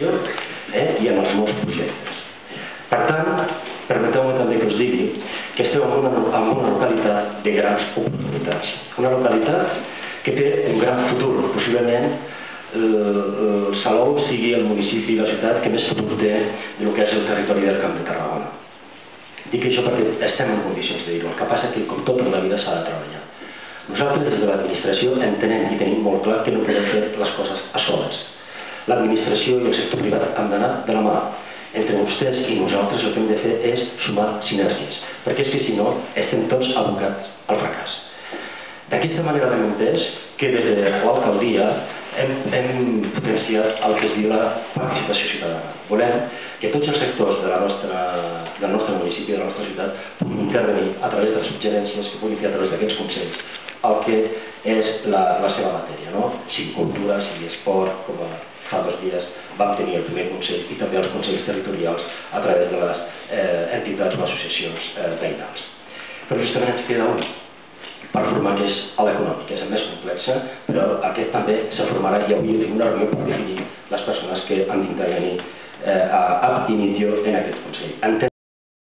i en els nous projectes. Per tant, permeteu-me també que us digui que estem en una localitat de grans oportunitats. Una localitat que té un gran futur. Possiblement Salou sigui el municipi i la ciutat que més futur té del que és el territori del Camp de Tarragona. Dic això perquè estem en condicions de dir-ho. El que passa és que, com tot en la vida, s'ha de treballar. Nosaltres, des de l'administració, entenem i tenim molt clar que no podem fer les coses a soles. L'administració i el sector privat han d'anar de la mà. Entre vostès i nosaltres el que hem de fer és sumar sinergies, perquè és que si no estem tots abocats al fracàs. D'aquesta manera hem entès que des de l'alcaldia hem potenciat el que es diu la participació ciutadana. Volem que tots els sectors del nostre municipi, de la nostra ciutat, puguin intervenir a través de les suggerències que puguin fer a través d'aquests consells el que és la seva matèria, sigui cultura, sigui esport, com fa 2 dies vam tenir el primer consell i també els consells territorials a través de les entitats o associacions veïnals. Però justament ens queda un per formar, que és l'econòmic, que és el més complex, però aquest també se formarà i avui tinc una reunió per definir les persones que han d'intervenir ab initio en aquest consell.